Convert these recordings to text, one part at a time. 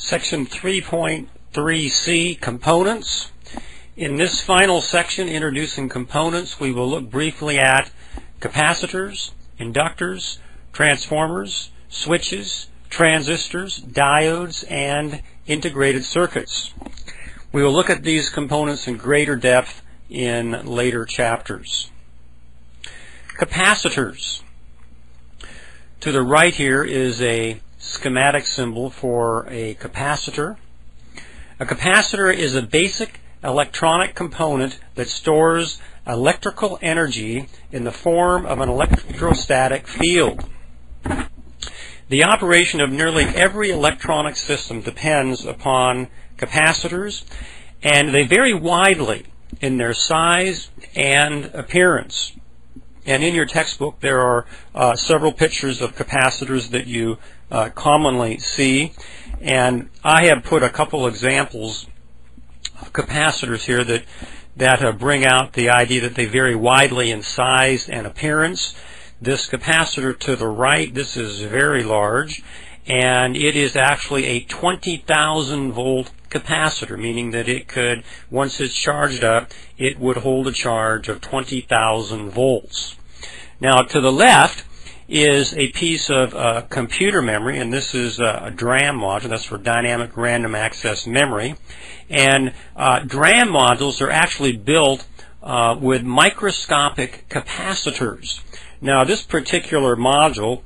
Section 3.3c, Components. In this final section, introducing components, we will look briefly at capacitors, inductors, transformers, switches, transistors, diodes, and integrated circuits. We will look at these components in greater depth in later chapters. Capacitors. To the right here is a schematic symbol for a capacitor. A capacitor is a basic electronic component that stores electrical energy in the form of an electrostatic field. The operation of nearly every electronic system depends upon capacitors, and they vary widely in their size and appearance. And in your textbook there are several pictures of capacitors that you commonly see, and I have put a couple examples of capacitors here that bring out the idea that they vary widely in size and appearance. This capacitor to the right, this is very large, and it is actually a 20,000 volt capacitor, meaning that it could, once it's charged up, it would hold a charge of 20,000 volts. Now to the left is a piece of computer memory, and this is a DRAM module. That's for dynamic random access memory. And DRAM modules are actually built with microscopic capacitors. Now this particular module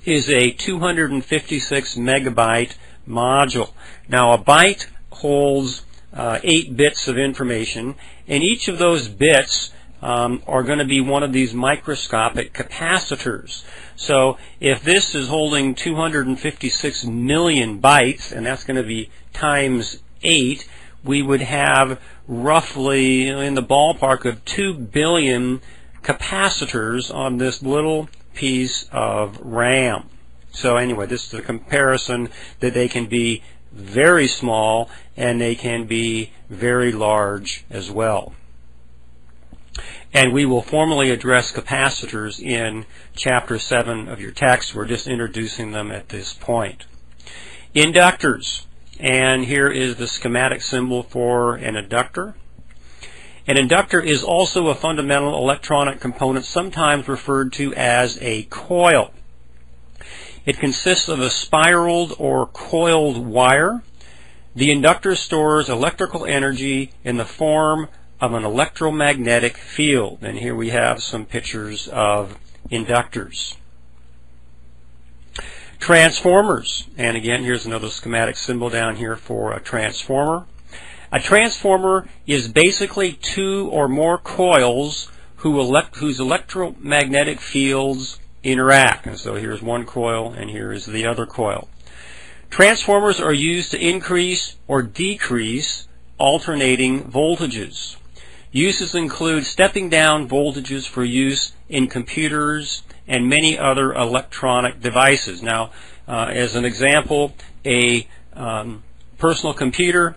is a 256 megabyte module. Now a byte holds 8 bits of information, and each of those bits are going to be one of these microscopic capacitors. So if this is holding 256 million bytes, and that's going to be times 8, we would have roughly in the ballpark of 2 billion capacitors on this little piece of RAM. So anyway, this is a comparison that they can be very small and they can be very large as well. And we will formally address capacitors in chapter 7 of your text. We're just introducing them at this point. Inductors. And here is the schematic symbol for an inductor. An inductor is also a fundamental electronic component, sometimes referred to as a coil. It consists of a spiraled or coiled wire. The inductor stores electrical energy in the form of an electromagnetic field. And here we have some pictures of inductors. Transformers. And again, here's another schematic symbol down here for a transformer. A transformer is basically 2 or more coils whose electromagnetic fields interact. And so here's one coil and here is the other coil. Transformers are used to increase or decrease alternating voltages. Uses include stepping down voltages for use in computers and many other electronic devices. Now, as an example, a personal computer,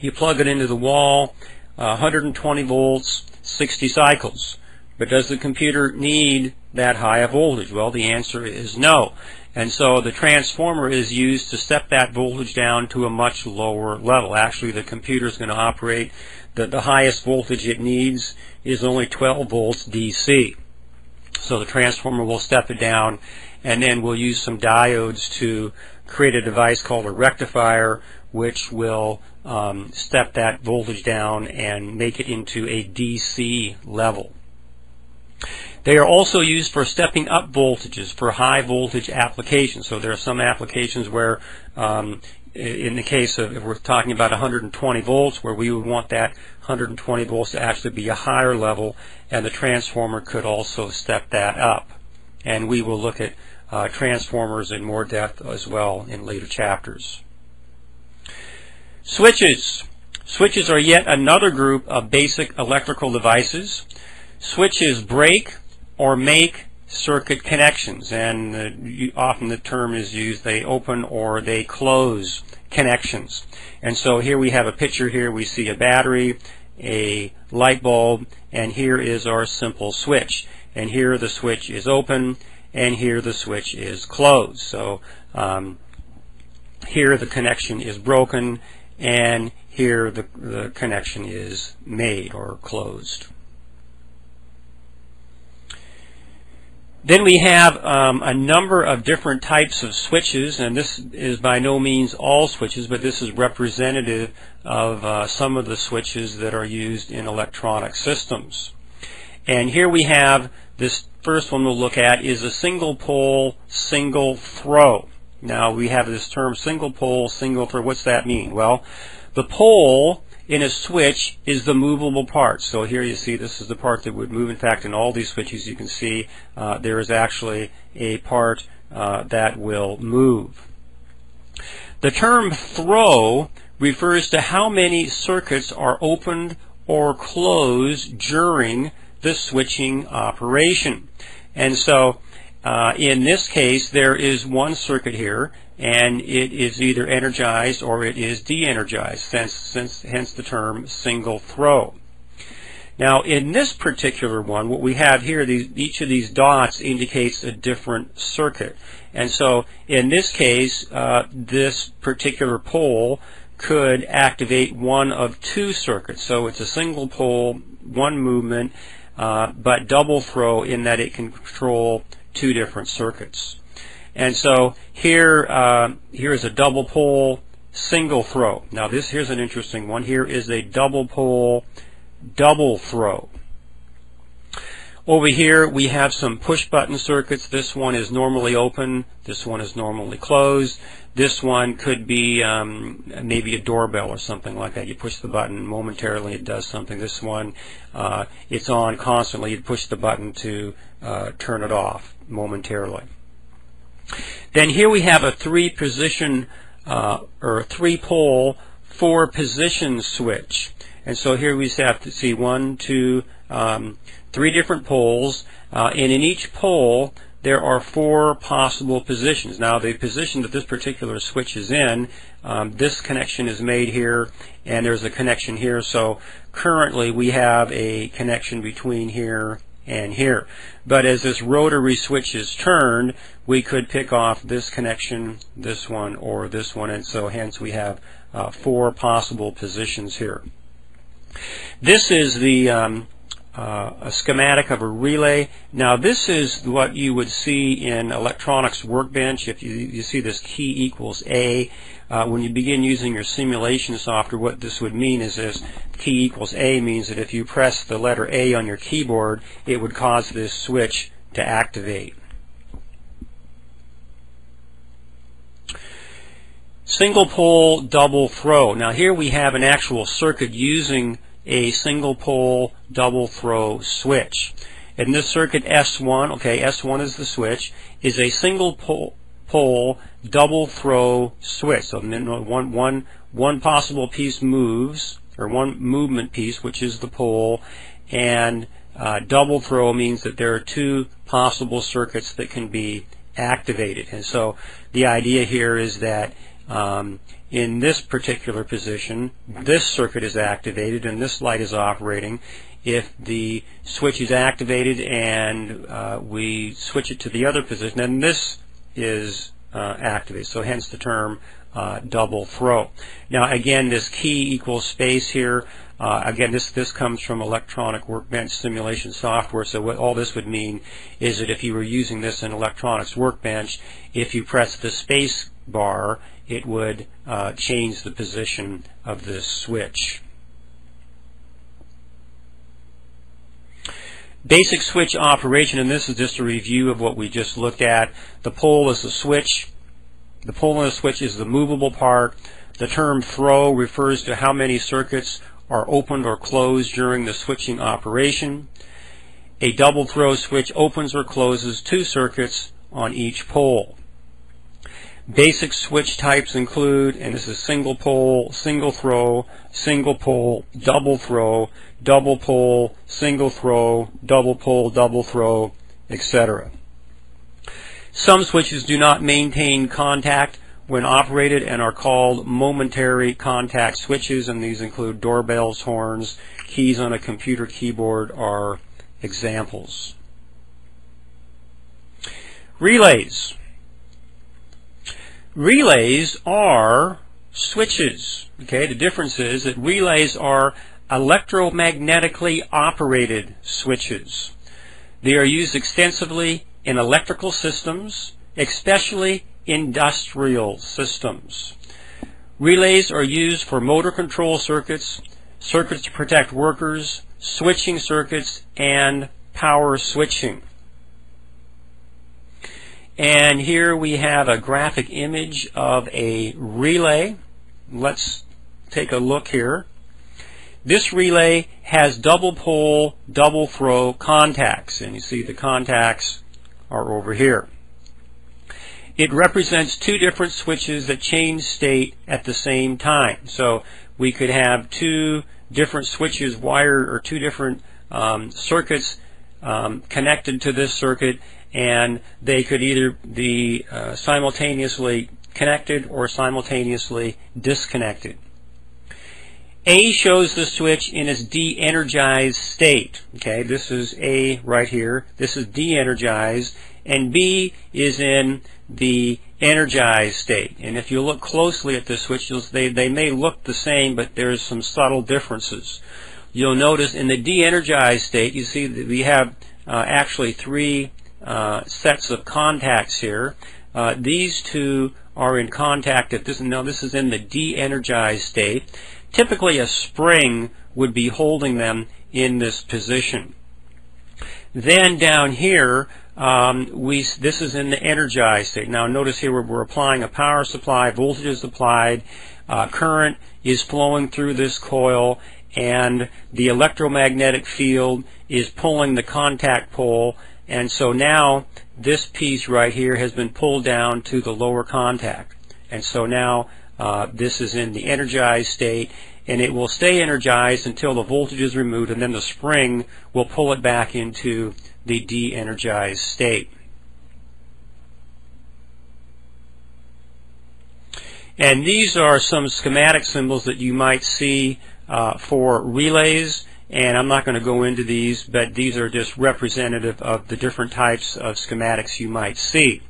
you plug it into the wall, 120 volts, 60 cycles. But does the computer need that high a voltage? Well, the answer is no. And so the transformer is used to step that voltage down to a much lower level. Actually, the computer is going to operate, the highest voltage it needs is only 12 volts DC. So the transformer will step it down, and then we'll use some diodes to create a device called a rectifier, which will step that voltage down and make it into a DC level. They are also used for stepping up voltages for high voltage applications. So there are some applications where, in the case of, if we're talking about 120 volts, where we would want that 120 volts to actually be a higher level, and the transformer could also step that up. And we will look at transformers in more depth as well in later chapters. Switches. Switches are yet another group of basic electrical devices. Switches break or make circuit connections, and often the term is used, they open or they close connections. And so here we have a picture. Here we see a battery, a light bulb, and here is our simple switch. And here the switch is open, and here the switch is closed. So here the connection is broken, and here the connection is made or closed. Then we have a number of different types of switches, and this is by no means all switches, but this is representative of some of the switches that are used in electronic systems. And here we have this first one we'll look at is a single pole, single throw. Now we have this term single pole, single throw. What's that mean? Well, the pole in a switch is the movable part. So here you see this is the part that would move. In fact, in all these switches you can see there is actually a part that will move. The term throw refers to how many circuits are opened or closed during the switching operation. And so in this case there is one circuit here, and it is either energized or it is de-energized, hence the term single throw. Now in this particular one, what we have here, each of these dots indicates a different circuit. And so in this case, this particular pole could activate one of two circuits. So it's a single pole, one movement, but double throw in that it can control two different circuits. And so here is a double pole, single throw. Now here's an interesting one. Here is a double pole, double throw. Over here we have some push button circuits. This one is normally open, this one is normally closed. This one could be maybe a doorbell or something like that. You push the button, momentarily it does something. This one, it's on constantly. You push the button to turn it off momentarily. Then here we have a three-position or three-pole, four-position switch. And so here we have to see three different poles, and in each pole there are four possible positions. Now the position that this particular switch is in, this connection is made here, and there's a connection here. So currently we have a connection between here and here. But as this rotary switch is turned, we could pick off this connection, this one, or this one, and so hence we have four possible positions here. This is a schematic of a relay. Now this is what you would see in electronics workbench. If you see this key equals A, when you begin using your simulation software, what this would mean is this key equals A means that if you press the letter A on your keyboard, it would cause this switch to activate. Single pole, double throw. Now here we have an actual circuit using a single pole double throw switch. In this circuit S1, okay, S1 is the switch, is a single pole double throw switch. So one possible piece moves, or one movement piece, which is the pole, and double throw means that there are two possible circuits that can be activated. And so the idea here is that in this particular position, this circuit is activated and this light is operating. If the switch is activated and we switch it to the other position, then this is activated. So hence the term double throw. Now again, this key equals space here. Again, this comes from electronic workbench simulation software. So what all this would mean is that if you were using this in electronics workbench, if you press the space bar, it would change the position of this switch. Basic switch operation, and this is just a review of what we just looked at. The pole is the switch. The pole in the switch is the movable part. The term throw refers to how many circuits are opened or closed during the switching operation. A double throw switch opens or closes two circuits on each pole. Basic switch types include, and this is single pole, single throw, single pole, double throw, double pole, single throw, double pole, double throw, etc. Some switches do not maintain contact when operated and are called momentary contact switches, and these include doorbells, horns, keys on a computer keyboard are examples. Relays. Relays are switches. Okay, the difference is that relays are electromagnetically operated switches. They are used extensively in electrical systems, especially industrial systems. Relays are used for motor control circuits, circuits to protect workers, switching circuits, and power switching. And here we have a graphic image of a relay. Let's take a look here. This relay has double pole, double throw contacts, and you see the contacts are over here. It represents two different switches that change state at the same time. So we could have two different switches wired, or two different circuits connected to this circuit, and they could either be simultaneously connected or simultaneously disconnected. A shows the switch in its de-energized state. Okay, this is A right here. This is de-energized, and B is in the energized state. And if you look closely at this switch, they may look the same, but there's some subtle differences. You'll notice in the de-energized state, you see that we have actually three sets of contacts here. These two are in contact at this. Now this is in the de-energized state. Typically a spring would be holding them in this position. Then down here, this is in the energized state. Now notice here we're applying a power supply, voltage is applied, current is flowing through this coil, and the electromagnetic field is pulling the contact pole, and so now this piece right here has been pulled down to the lower contact. And so now this is in the energized state, and it will stay energized until the voltage is removed, and then the spring will pull it back into the de-energized state. And these are some schematic symbols that you might see for relays, and I'm not going to go into these, but these are just representative of the different types of schematics you might see.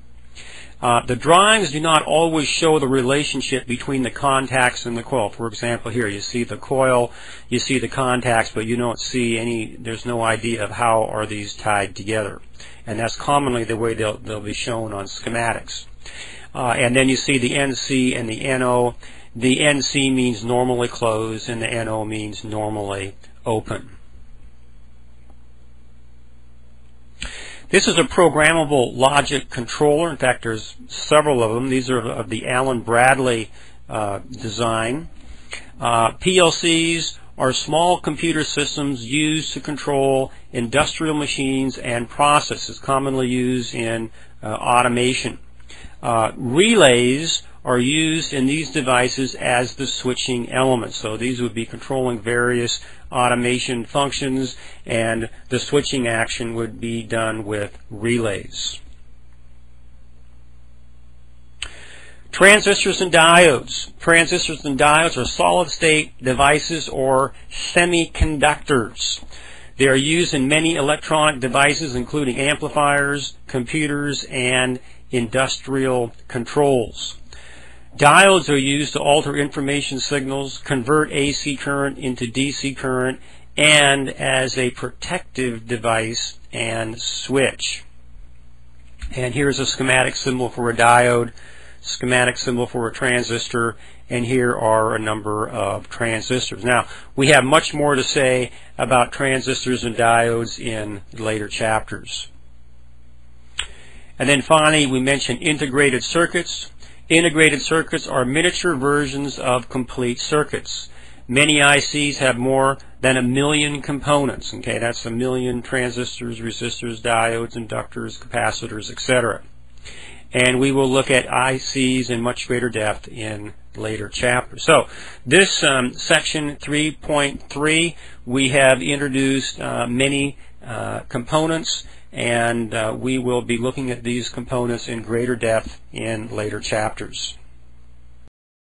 The drawings do not always show the relationship between the contacts and the coil. For example, here you see the coil, you see the contacts, but you don't see there's no idea of how are these tied together. And that's commonly the way they'll be shown on schematics. And then you see the NC and the NO. The NC means normally closed, and the NO means normally open. This is a programmable logic controller. In fact, there's several of them. These are of the Allen Bradley design. PLCs are small computer systems used to control industrial machines and processes, commonly used in automation. Relays are used in these devices as the switching elements. So these would be controlling various automation functions, and the switching action would be done with relays. Transistors and diodes. Transistors and diodes are solid-state devices or semiconductors. They are used in many electronic devices, including amplifiers, computers, and industrial controls. Diodes are used to alter information signals, convert AC current into DC current, and as a protective device and switch. And here's a schematic symbol for a diode, schematic symbol for a transistor, and here are a number of transistors. Now, we have much more to say about transistors and diodes in later chapters. And then finally, we mentioned integrated circuits. Integrated circuits are miniature versions of complete circuits. Many ICs have more than 1 million components. Okay, that's 1 million transistors, resistors, diodes, inductors, capacitors, etc. And we will look at ICs in much greater depth in later chapters. So this section 3.3, we have introduced many components, and we will be looking at these components in greater depth in later chapters.